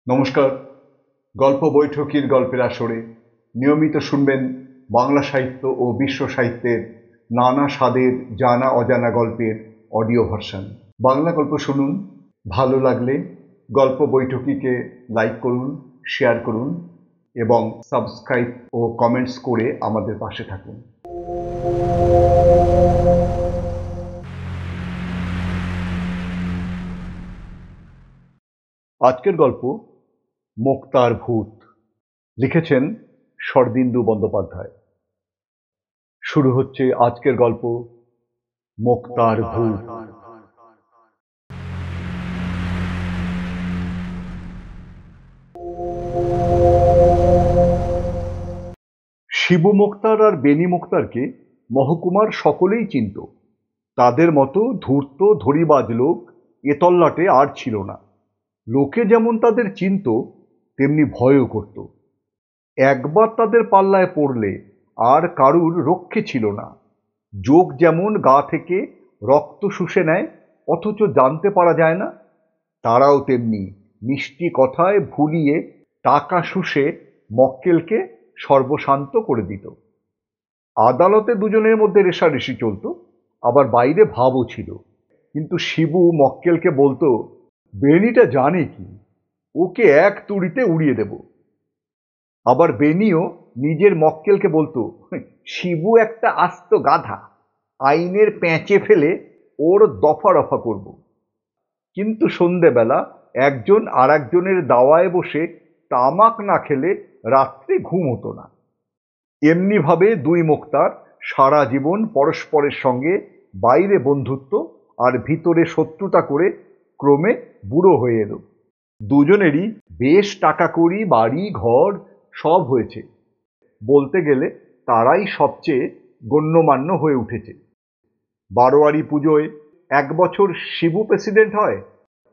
নমস্কার। গল্প বৈঠকির গল্পের আসরে নিয়মিত শুনবেন বাংলা সাহিত্য ও বিশ্ব সাহিত্যের নানা স্বাদের জানা অজানা গল্পের অডিও ভার্সন। বাংলা গল্প শুনুন। ভালো লাগলে গল্প বৈঠকিকে লাইক করুন, শেয়ার করুন এবং সাবস্ক্রাইব ও কমেন্টস করে আমাদের পাশে থাকুন। আজকের গল্প মোক্তার ভূত। লিখেছেন শরদিন্দু বন্দ্যোপাধ্যায়। শুরু হচ্ছে আজকের গল্প মোক্তার ভূত। শিবু মোক্তার আর বেনি মোক্তারকে মহকুমার সকলেই চিনত। তাদের মতো ধূর্ত ধড়িবাজ লোক এ তল্লাটে আর ছিল না। লোকে যেমন তাদের চিনত, তেমনি ভয়ও করত। একবার তাদের পাল্লায় পড়লে আর কারুর রক্ষে ছিল না। যোগ যেমন গা থেকে রক্ত শুষে নেয় অথচ জানতে পারা যায় না, তারাও তেমনি মিষ্টি কথায় ভুলিয়ে টাকা শুষে মক্কেলকে সর্বশান্ত করে দিত। আদালতে দুজনের মধ্যে রেষারেষি চলত, আবার বাইরে ভাবও ছিল। কিন্তু শিবু মক্কেলকে বলতো, বেনিটা জানে কি, ওকে এক তুড়িতে উড়িয়ে দেব। আবার বেনিও নিজের মক্কেলকে বলতো, শিবু একটা আস্ত গাধা, আইনের প্যাঁচে ফেলে ওর দফা রফা করব। কিন্তু সন্ধেবেলা একজন আর একজনের দাওয়ায় বসে তামাক না খেলে রাত্রে ঘুম হতো না। এমনিভাবে দুই মোক্তার সারা জীবন পরস্পরের সঙ্গে বাইরে বন্ধুত্ব আর ভিতরে শত্রুতা করে ক্রমে বুড়ো হয়ে এলো। দুজনেরই বেশ টাকা কড়ি, বাড়ি ঘর সব হয়েছে। বলতে গেলে তারাই সবচেয়ে গণ্যমান্য হয়ে উঠেছে। বারোয়ারি পুজোয় এক বছর শিবু প্রেসিডেন্ট হয়,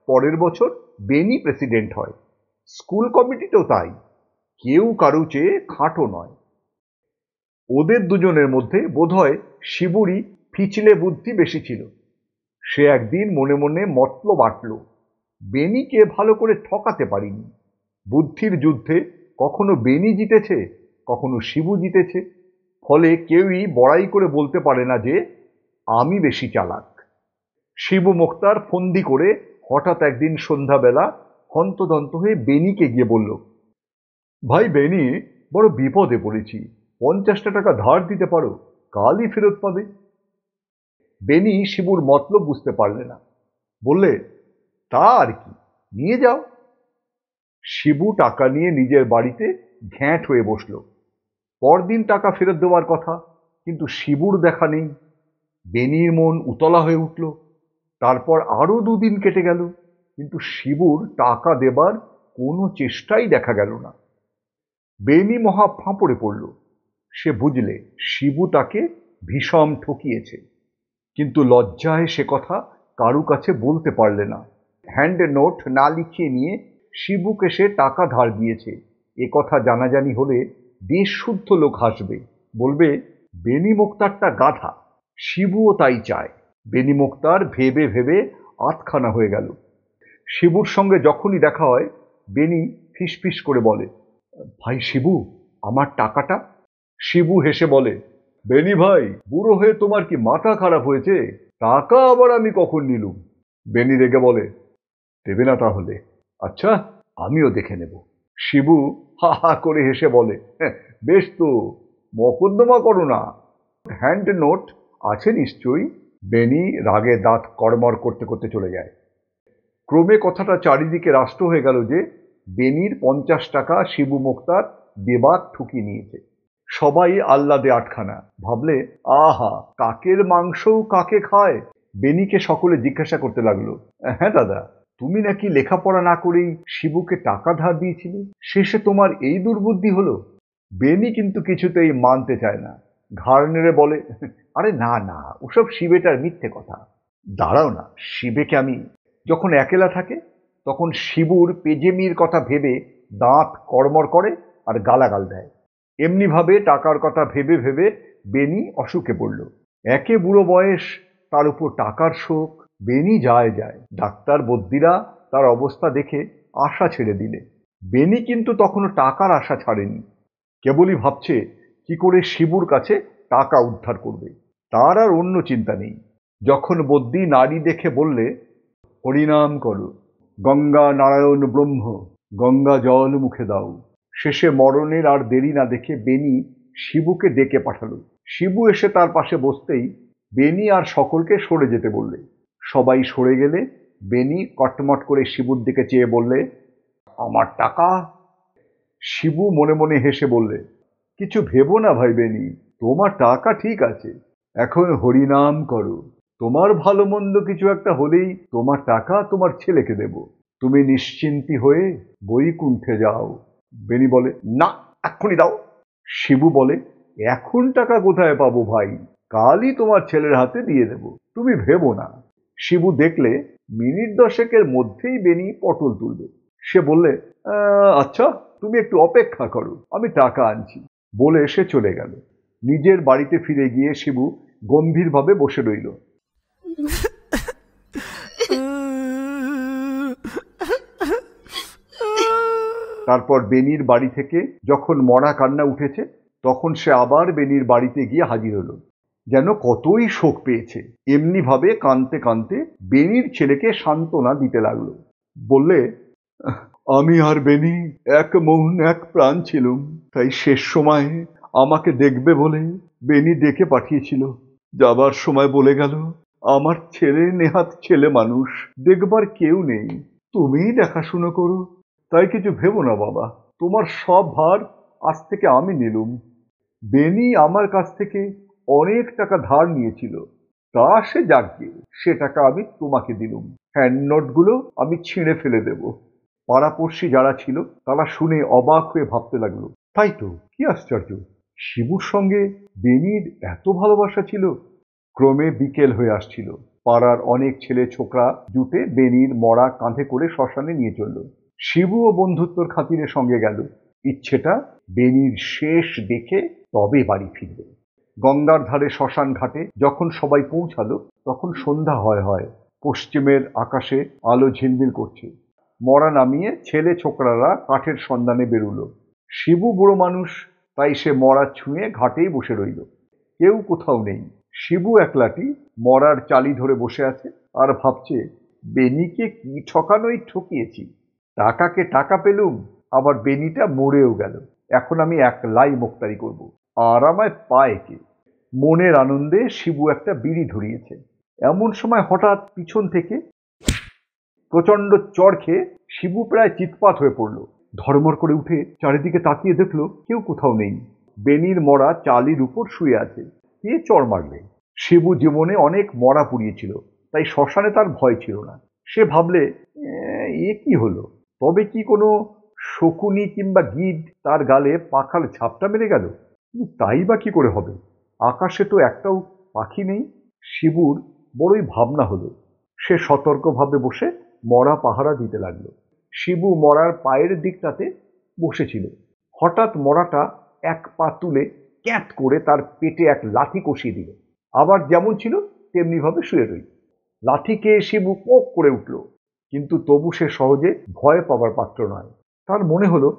পরের বছর বেনি প্রেসিডেন্ট হয়। স্কুল কমিটিতেও তাই, কেউ কারো চেয়ে খাঁটো নয়। ওদের দুজনের মধ্যে বোধহয় শিবুরই ফিচলে বুদ্ধি বেশি ছিল। সে একদিন মনে মনে মতলব আঁটল, বেনিকে ভালো করে ঠকাতে পারিনি। বুদ্ধির যুদ্ধে কখনো বেনি জিতেছে, কখনো শিবু জিতেছে। ফলে কেউই বড়াই করে বলতে পারে না যে আমি বেশি চালাক। শিবু মোক্তার ফন্দি করে হঠাৎ একদিন সন্ধ্যাবেলা হন্তদন্ত হয়ে বেনিকে গিয়ে বলল, ভাই বেনি, বড় বিপদে পড়েছি, 50টা টাকা ধার দিতে পারো, কালই ফেরত পাবে। বেনি শিবুর মতলব বুঝতে পারলে না, বললে, তা আর কি, নিয়ে যাও। শিবু টাকা নিয়ে নিজের বাড়িতে ঘ্যাঁট হয়ে বসল। পরদিন টাকা ফেরত দেওয়ার কথা, কিন্তু শিবুর দেখা নেই। বেনির মন উতলা হয়ে উঠল। তারপর আরো দুদিন কেটে গেল, কিন্তু শিবুর টাকা দেবার কোনো চেষ্টাই দেখা গেল না। বেনি মহা ফাঁপড়ে পড়ল। সে বুঝলে শিবু তাকে ভীষণ ঠকিয়েছে, কিন্তু লজ্জায় সে কথা কারু কাছে বলতে পারলে না। হ্যান্ড নোট না লিখিয়ে নিয়ে শিবুকে সে টাকা ধার দিয়েছে, এ কথা জানাজানি হলে বেশ শুদ্ধ লোক হাসবে, বলবে বেনি মোক্তারটা গাধা। শিবুও তাই চায়। বেনি মোক্তার ভেবে ভেবে আধখানা হয়ে গেল। শিবুর সঙ্গে যখনই দেখা হয়, বেনি ফিসফিস করে বলে, ভাই শিবু, আমার টাকাটা। শিবু হেসে বলে, বেনি ভাই, বুড়ো হয়ে তোমার কি মাথা খারাপ হয়েছে? টাকা আবার আমি কখন নিলুম? বেনি রেগে বলে, দেবে না তাহলে? আচ্ছা, আমিও দেখে নেব। শিবু হা হা করে হেসে বলে, বেশ তো, মকদ্দমা করো না। হ্যান্ড নোট আছে নিশ্চয়ই। বেনি রাগে দাঁত কড়মড় করতে করতে চলে যায়। ক্রমে কথাটা চারিদিকে রাষ্ট্র হয়ে গেল যে বেনির 50 টাকা শিবু মোক্তার বেবাক ঠুকিয়ে নিয়েছে। সবাই আহ্লাদে আটখানা। ভাবলে, আহা, কাকের মাংসও কাকে খায়। বেনিকে সকলে জিজ্ঞাসা করতে লাগলো, হ্যাঁ দাদা, তুমি নাকি লেখাপড়া না করেই শিবুকে টাকা ধার দিয়েছিলে, শেষে তোমার এই দুর্বুদ্ধি হলো? বেনি কিন্তু কিছুতেই মানতে চায় না। ঘাড় নেড়ে বলে, আরে না না, ওসব শিবেটার মিথ্যে কথা। দাঁড়াও না, শিবেকে আমি। যখন একেলা থাকে তখন শিবুর পেজেমির কথা ভেবে দাঁত কড়মড় করে আর গালাগাল দেয়। এমনিভাবে টাকার কথা ভেবে ভেবে বেনি অসুখে পড়ল। একে বুড়ো বয়স, তার উপর টাকার শোক। বেনি যায় যায়। ডাক্তার বদ্যিরা তার অবস্থা দেখে আশা ছেড়ে দিলে। বেনি কিন্তু তখনো টাকার আশা ছাড়েনি। কেবলই ভাবছে কি করে শিবুর কাছে টাকা উদ্ধার করবে। তার আর অন্য চিন্তা নেই। যখন বদ্যি নারী দেখে বললে, হরিনাম করো, গঙ্গা নারায়ণ ব্রহ্ম, গঙ্গা জল মুখে দাও, শেষে মরণের আর দেরি না দেখে বেনি শিবুকে ডেকে পাঠালো। শিবু এসে তার পাশে বসতেই বেনি আর সকলকে সরে যেতে বললে। সবাই সরে গেলে বেনি কটমট করে শিবুর দিকে চেয়ে বললে, আমার টাকা। শিবু মনে মনে হেসে বললে, কিছু ভেবো না ভাই বেনি, তোমার টাকা ঠিক আছে, এখন হরিনাম করো। তোমার ভালো মন্দ কিছু একটা হলেই তোমার টাকা তোমার ছেলেকে দেব। তুমি নিশ্চিন্তি হয়ে বৈকুণ্ঠে যাও। বেনি বলে, না, এক্ষুনি দাও। শিবু বলে, এখন টাকা কোথায় পাবো ভাই, কালই তোমার ছেলের হাতে দিয়ে দেব, তুমি ভেবো না। শিবু দেখলে মিনিট দশেকের মধ্যেই বেনি পটল তুলবে। সে বললে, আচ্ছা, তুমি একটু অপেক্ষা করো, আমি টাকা আনছি, বলে সে চলে গেল। নিজের বাড়িতে ফিরে গিয়ে শিবু গম্ভীরভাবে বসে রইল। তারপর বেনির বাড়ি থেকে যখন মরা কান্না উঠেছে, তখন সে আবার বেনির বাড়িতে গিয়ে হাজির হলো। যেন কতই শোক পেয়েছে। এমনি ভাবে কাঁদতে কাঁদতে বেনির ছেলেকে সান্ত্বনা দিতে লাগলো। বললে, আমি আর বেনি এক মন এক প্রাণ ছিলুম, তাই শেষ সময় আমাকে দেখবে বলে বেনি ডেকে পাঠিয়েছিল। যাবার সময় বলে গেল, আমার ছেলে নেহাত ছেলে মানুষ, দেখবার কেউ নেই, তুমিই দেখাশুনো করো। তাই কিছু ভেবো না বাবা, তোমার সব ভার আজ থেকে আমি নিলুম। বেনি আমার কাছ থেকে অনেক টাকা ধার নিয়েছিল, তা সে যাকগে, সে টাকা আমি তোমাকে দিলুম। হ্যান্ড নোটগুলো আমি ছিঁড়ে ফেলে দেব। পাড়াপড়শি যারা ছিল তারা শুনে অবাক হয়ে ভাবতে লাগলো, তাই তো, কি আশ্চর্য, শিবুর সঙ্গে বেনির এত ভালোবাসা ছিল। ক্রমে বিকেল হয়ে আসছিল। পাড়ার অনেক ছেলে ছোকরা জুটে বেনির মরা কাঁধে করে শ্মশানে নিয়ে চলল। শিবুও বন্ধুত্বর খাতিরে সঙ্গে গেল। ইচ্ছেটা বেনির শেষ দেখে তবে বাড়ি ফিরবে। গঙ্গার ধারে শ্মশান ঘাটে যখন সবাই পৌঁছালো, তখন সন্ধ্যা হয়। পশ্চিমের আকাশে আলো ঝিলমিল করছে। মরা নামিয়ে ছেলে ছোকরারা কাঠের সন্ধানে বেরুলো। শিবু বুড়ো মানুষ, তাই সে মরা ছুঁয়ে ঘাটেই বসে রইল। কেউ কোথাও নেই। শিবু একলাটি মরার চালি ধরে বসে আছে আর ভাবছে, বেনিকে কি ঠকানোই ঠকিয়েছি। টাকাকে টাকা পেলুম, আবার বেনিটা মরেও গেল, এখন আমি একলাই মোক্তারি করব, আর আমায় পায় কে। মনের আনন্দে শিবু একটা বিড়ি ধরিয়েছে। এমন সময় হঠাৎ পিছন থেকে প্রচন্ড চড় খেয়ে শিবু প্রায় চিৎপাত হয়ে পড়ল। ধর্মর করে উঠে চারিদিকে তাকিয়ে দেখলো কেউ কোথাও নেই। বেনির মরা চালির উপর শুয়ে আছে। কে চড় মারবে? শিবু জীবনে অনেক মরা পুড়িয়েছিল, তাই শ্মশানে তার ভয় ছিল না। সে ভাবলে, এ কি হলো, তবে কি কোনো শকুনি কিংবা গিধ তার গালে পাখার ঝাপটা মেরে গেল? তাই বা কি করে হবে, আকাশে তো একটাও পাখি নেই। শিবুর বড়ই ভাবনা হলো। সে সতর্কভাবে বসে মরা পাহারা দিতে লাগলো। শিবু মরার পায়ের দিকটাতে বসেছিল। হঠাৎ মরাটা এক পা তুলে ক্যাঁত করে তার পেটে এক লাথি কষিয়ে দিল। আবার যেমন ছিল তেমনি ভাবে শুয়ে রইল। লাথি খেয়ে শিবু পোক করে উঠল, কিন্তু তবু সে সহজে ভয় পাবার পাত্র নয়। তার মনে হলো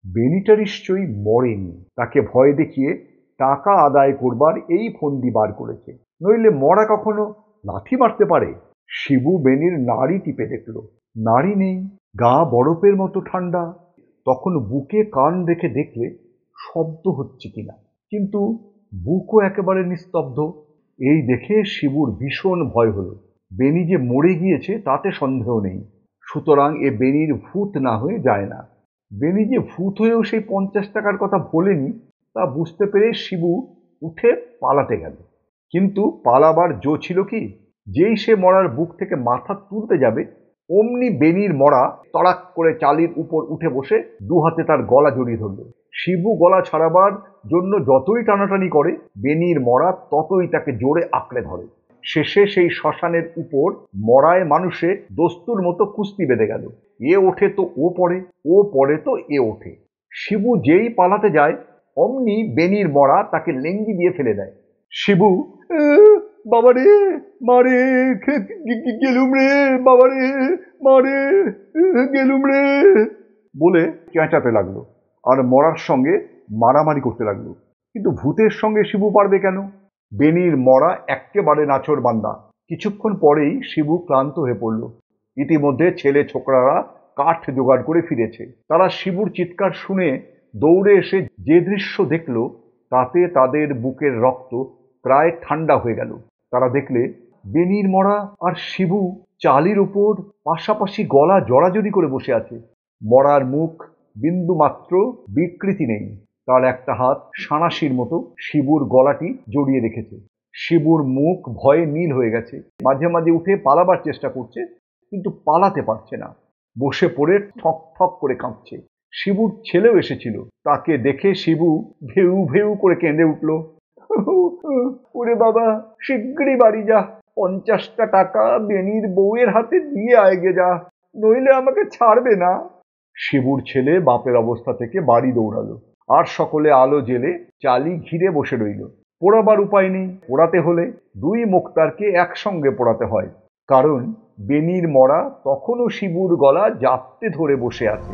বেনিটা নিশ্চয়ই মরেনি, তাকে ভয় দেখিয়ে টাকা আদায় করবার এই ফন্দি বার করেছে, নইলে মরা কখনো লাথি মারতে পারে? শিবু বেনির নাড়ি টিপে দেখল, নাড়ি নেই, গা বরফের মতো ঠান্ডা। তখন বুকে কান রেখে দেখলে শব্দ হচ্ছে কিনা, কিন্তু বুকও একেবারে নিস্তব্ধ। এই দেখে শিবুর ভীষণ ভয় হলো। বেনি যে মরে গিয়েছে তাতে সন্দেহ নেই, সুতরাং এ বেনির ভূত না হয়ে যায় না। বেনি যে ভূত হয়েও সেই 50 টাকার কথা বলেনি, তা বুঝতে পেরে শিবু উঠে পালাতে গেল। কিন্তু পালাবার জো ছিল কি? যেই সে মরার বুক থেকে মাথা তুলতে যাবে, অমনি বেনির মরা তড়াক করে চালির উপর উঠে বসে দু হাতে তার গলা জড়িয়ে ধরল। শিবু গলা ছাড়াবার জন্য যতই টানাটানি করে, বেনির মরা ততই তাকে জোরে আঁকড়ে ধরে। শেষে সেই শ্মশানের উপর মরায় মানুষে দস্তুর মতো কুস্তি বেঁধে গেল। এ ওঠে তো ও পড়ে, ও পড়ে তো এ ওঠে। শিবু যেই পালাতে যায়, অমনি বেনির মরা তাকে লেঙ্গি দিয়ে ফেলে দেয়। শিবু, বাবারে, মারে, গেলুম রে, বাবারে, মারে, গেলুম রে, বলে চেঁচাতে লাগলো আর মরার সঙ্গে মারামারি করতে লাগলো। কিন্তু ভূতের সঙ্গে শিবু পারবে কেন? বেনির মরা এক্কেবারে নাছোড়বান্দা। কিছুক্ষণ পরেই শিবু ক্লান্ত হয়ে পড়ল। ইতিমধ্যে ছেলে ছোকরারা কাঠ জোগাড় করে ফিরেছে। তারা শিবুর চিৎকার শুনে দৌড়ে এসে যে দৃশ্য দেখল তাতে তাদের বুকের রক্ত প্রায় ঠান্ডা হয়ে গেল। তারা দেখলে বেনির মরা আর শিবু চালির উপর পাশাপাশি গলা জড়াজড়ি করে বসে আছে। মরার মুখ বিন্দু মাত্র বিকৃতি নেই, তার একটা হাত সাঁড়াশির মতো শিবুর গলাটি জড়িয়ে রেখেছে। শিবুর মুখ ভয়ে নীল হয়ে গেছে, মাঝে মাঝে উঠে পালাবার চেষ্টা করছে, কিন্তু পালাতে পারছে না। বসে পড়ে ঠক ঠক করে কাঁপছে। শিবুর ছেলেও এসেছিল, তাকে দেখে শিবু ভেউ ভেউ করে কেঁদে উঠল। ওরে বাবা, শিগগিরই বাড়ি যা, 50টা টাকা বেনির বউয়ের হাতে দিয়ে আয়গে যা, নইলে আমাকে ছাড়বে না। শিবুর ছেলে বাপের অবস্থা থেকে বাড়ি দৌড়ালো, আর সকলে আলো জেলে চালি ঘিরে বসে রইল। পোড়াবার উপায় নেই, পোড়াতে হলে দুই মুক্তারকে একসঙ্গে পোড়াতে হয়, কারণ বেনির মরা তখনও শিবুর গলা জাপটে ধরে বসে আছে।